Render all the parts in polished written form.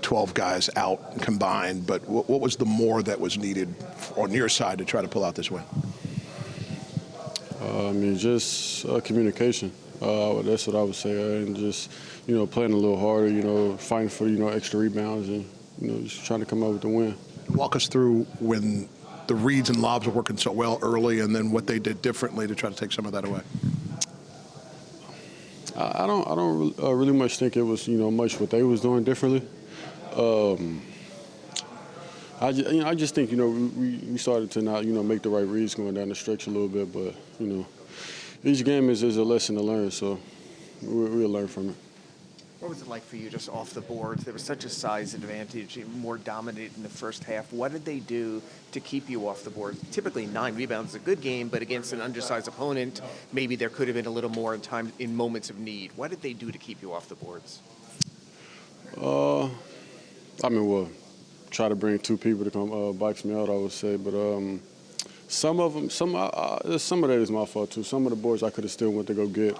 12 guys out combined, but what was the more that was needed on your side to try to pull out this win? Just communication. That's what I would say, and just playing a little harder, fighting for extra rebounds, and just trying to come up with the win. Walk us through when the reads and lobs were working so well early, and then what they did differently to try to take some of that away. I don't really much think it was much what they was doing differently. I just think we started to not make the right reads going down the stretch a little bit, but each game is a lesson to learn, so we'll learn from it. What was it like for you just off the boards? There was such a size advantage, more dominant in the first half. What did they do to keep you off the boards? Typically 9 rebounds is a good game, but against an undersized opponent, maybe there could have been a little more in moments of need. What did they do to keep you off the boards? Try to bring 2 people to come box me out, I would say, but some of that is my fault too. Some of the boards I could have still went to go get.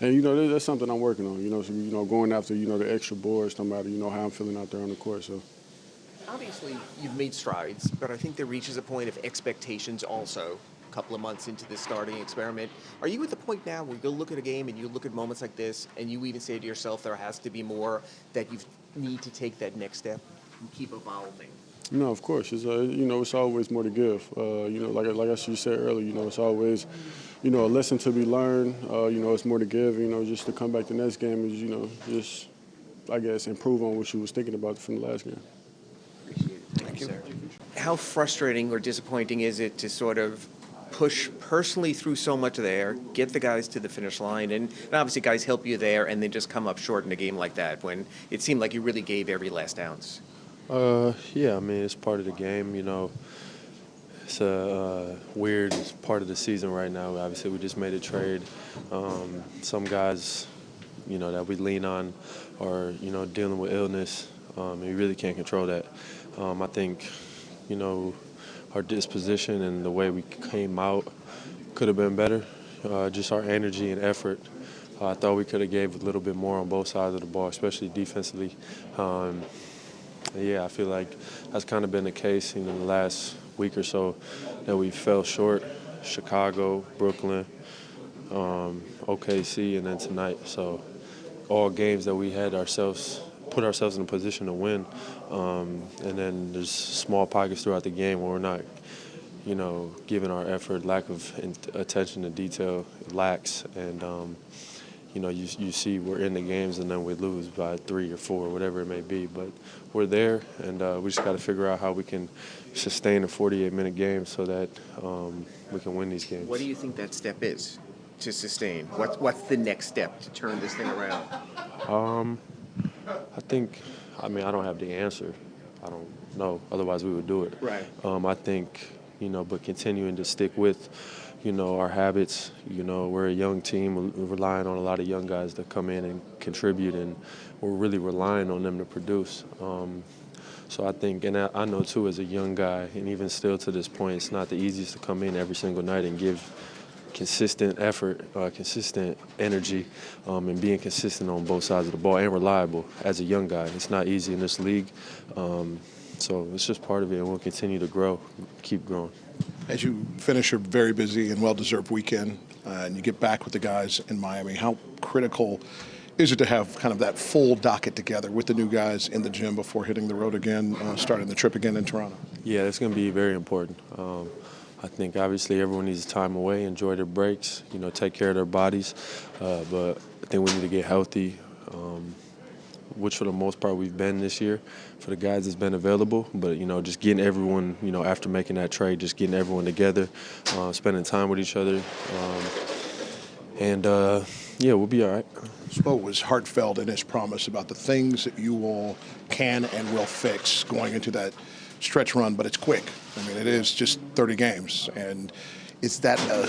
And, that's something I'm working on, so, going after, the extra boards, no matter, how I'm feeling out there on the court. So, obviously, you've made strides, but I think there reaches a point of expectations also a couple of months into this starting experiment. Are you at the point now where you look at a game and you look at moments like this and you even say to yourself there has to be more, that you need to take that next step and keep evolving? No, of course. It's it's always more to give. Like I said earlier, it's always, a lesson to be learned. It's more to give. Just to come back the next game is, just, I guess, improve on what you was thinking about from the last game. Appreciate it. Thank you, sir. How frustrating or disappointing is it to sort of push personally through so much there, get the guys to the finish line, and obviously guys help you there, and then just come up short in a game like that when it seemed like you really gave every last ounce? Yeah, it's part of the game, It's a weird part of the season right now. Obviously, we just made a trade. Some guys, that we lean on are, dealing with illness. And you really can't control that. I think, our disposition and the way we came out could have been better. Just our energy and effort. I thought we could have gave a little bit more on both sides of the ball, especially defensively. Yeah, I feel like that's kind of been the case in the last week or so, that we fell short. Chicago, Brooklyn, OKC, and then tonight. So all games that we had put ourselves in a position to win. And then there's small pockets throughout the game where we're not, giving our effort, lack of attention to detail, lacks. And, you see we're in the games and then we lose by 3 or 4, whatever it may be. But we're there, and we just got to figure out how we can sustain a 48-minute game so that we can win these games. What do you think that step is to sustain? What's the next step to turn this thing around? I think, I don't have the answer. I don't know. Otherwise, we would do it. Right. I think, but continuing to stick with, our habits. We're a young team. We're relying on a lot of young guys to come in and contribute, and we're really relying on them to produce. So I think, and I know too, as a young guy, and even still to this point, it's not the easiest to come in every single night and give consistent effort, consistent energy, and being consistent on both sides of the ball and reliable as a young guy. It's not easy in this league. So it's just part of it, and we'll continue to grow, keep growing. As you finish your very busy and well-deserved weekend, and you get back with the guys in Miami, how critical is it to have kind of that full docket together with the new guys in the gym before hitting the road again, starting the trip again in Toronto? Yeah, it's going to be very important. I think obviously everyone needs time away, enjoy their breaks, take care of their bodies. But I think we need to get healthy, which for the most part we've been this year for the guys that's been available. But, just getting everyone, after making that trade, just getting everyone together, spending time with each other. Yeah, we'll be all right. Spo was heartfelt in his promise about the things that you all can and will fix going into that stretch run, but it's quick. It is just 30 games. And is that a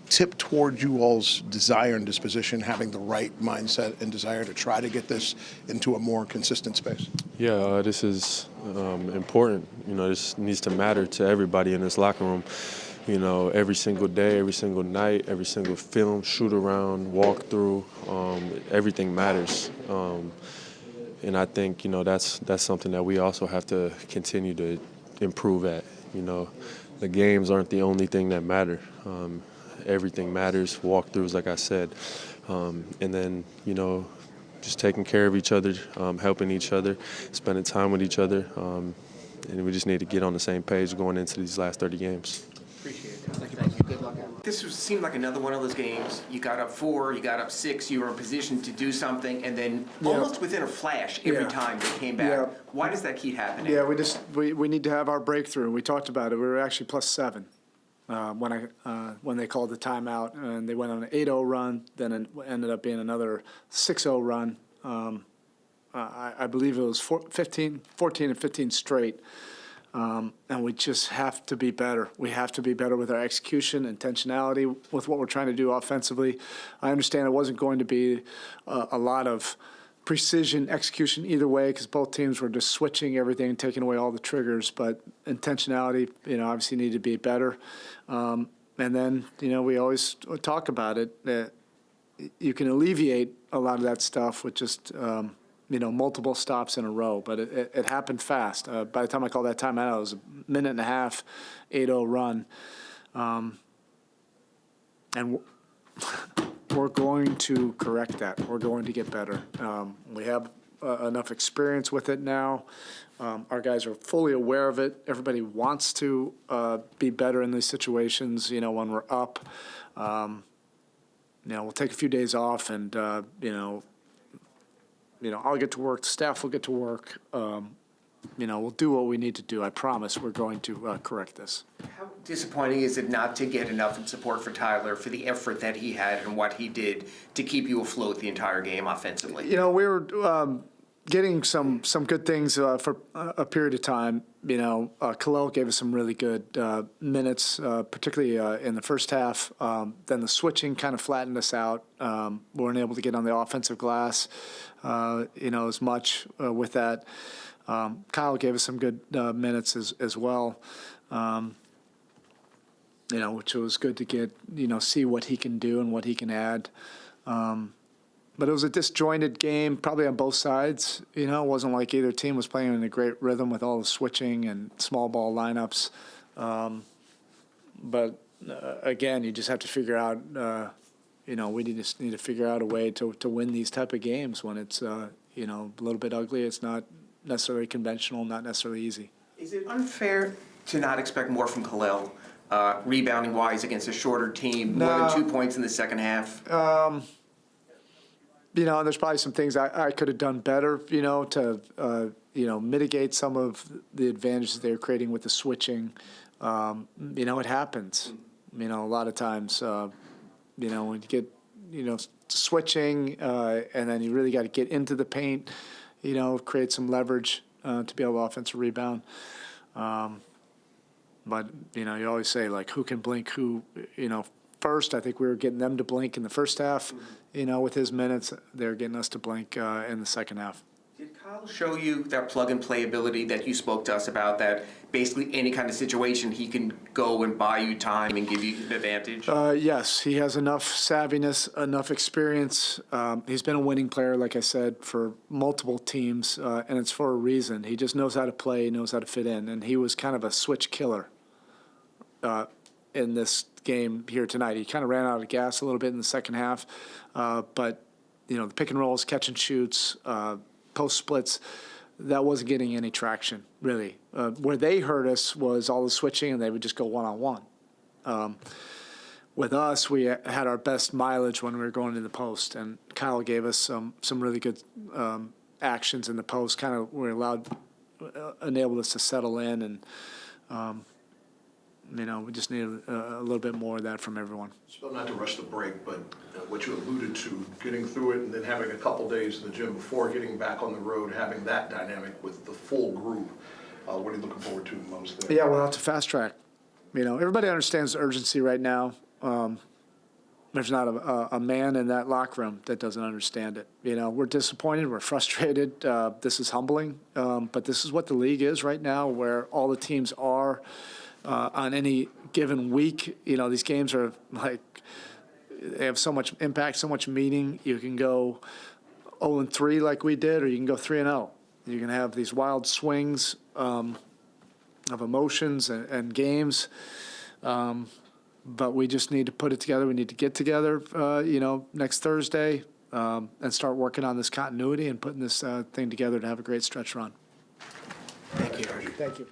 tip toward you all's desire and disposition, having the right mindset and desire to try to get this into a more consistent space? Yeah, this is important. This needs to matter to everybody in this locker room. Every single day, every single night, every single film, shoot around, walk through, everything matters. And I think, that's something that we also have to continue to improve at. The games aren't the only thing that matter. Everything matters, walkthroughs, like I said. And then, just taking care of each other, helping each other, spending time with each other. And we just need to get on the same page going into these last 30 games. Appreciate it. Thank you. Good luck. Seemed like another one of those games. You got up 4, you got up 6, you were in position to do something, and then almost within a flash every time they came back. Yeah. Why does that keep happening? Yeah, we need to have our breakthrough. We talked about it. We were actually +7 when they called the timeout, and they went on an 8-0 run. Then it ended up being another 6-0 run. I believe it was 14 and 15 straight. And we just have to be better. We have to be better with our execution, intentionality, with what we're trying to do offensively. I understand it wasn't going to be a lot of precision execution either way, because both teams were just switching everything and taking away all the triggers. But intentionality, obviously needed to be better. And then, we always talk about it, that you can alleviate a lot of that stuff with just multiple stops in a row, but it happened fast. By the time I called that timeout, it was a minute and a half, 8-0 run. And we're going to correct that. We're going to get better. We have enough experience with it now. Our guys are fully aware of it. Everybody wants to be better in these situations, when we're up. We'll take a few days off and, I'll get to work, the staff will get to work. We'll do what we need to do. I promise we're going to correct this. How disappointing is it not to get enough support for Tyler for the effort that he had and what he did to keep you afloat the entire game offensively? We were getting some good things for a period of time. Kel'el gave us some really good minutes, particularly in the first half. Then the switching kind of flattened us out. We weren't able to get on the offensive glass, as much with that. Kyle gave us some good minutes as well, which was good to get, see what he can do and what he can add. But it was a disjointed game, probably on both sides. It wasn't like either team was playing in a great rhythm with all the switching and small ball lineups. But again, you just have to figure out, we just need to figure out a way to win these type of games when it's, a little bit ugly. It's not necessarily conventional, not necessarily easy. Is it unfair to not expect more from Kel'el, rebounding-wise against a shorter team, more than 2 points in the second half? There's probably some things I could have done better, to, mitigate some of the advantages they were creating with the switching. It happens. A lot of times, when you get, switching, and then you really got to get into the paint, create some leverage to be able to offensive rebound. But, you always say, like, who can blink who, first. I think we were getting them to blink in the first half. With his minutes, they're getting us to blink in the second half. Did Kyle show you that plug-and-play ability that you spoke to us about, that basically any kind of situation he can go and buy you time and give you an advantage? Yes, he has enough savviness, enough experience. He's been a winning player, like I said, for multiple teams, and it's for a reason. He just knows how to play, knows how to fit in, and he was kind of a switch killer in this game here tonight. He kind of ran out of gas a little bit in the second half, but the pick and rolls, catch and shoots, post splits, that wasn't getting any traction really. Where they hurt us was all the switching, and they would just go one-on-one. With us, we had our best mileage when we were going to the post, and Kyle gave us some really good actions in the post. Kind of enabled us to settle in, and we just needed a little bit more of that from everyone. So not to rush the break, but what you alluded to, getting through it and then having a couple days in the gym before getting back on the road, having that dynamic with the full group. What are you looking forward to most there? Yeah, we're out to fast track. Everybody understands the urgency right now. There's not a man in that locker room that doesn't understand it. We're disappointed. We're frustrated. This is humbling. But this is what the league is right now, where all the teams are. On any given week, these games are like, they have so much impact, so much meaning. You can go 0-3 like we did, or you can go 3-0. You can have these wild swings of emotions and games. But we just need to put it together. We need to get together, next Thursday and start working on this continuity and putting this thing together to have a great stretch run. Thank you, Eric. Thank you.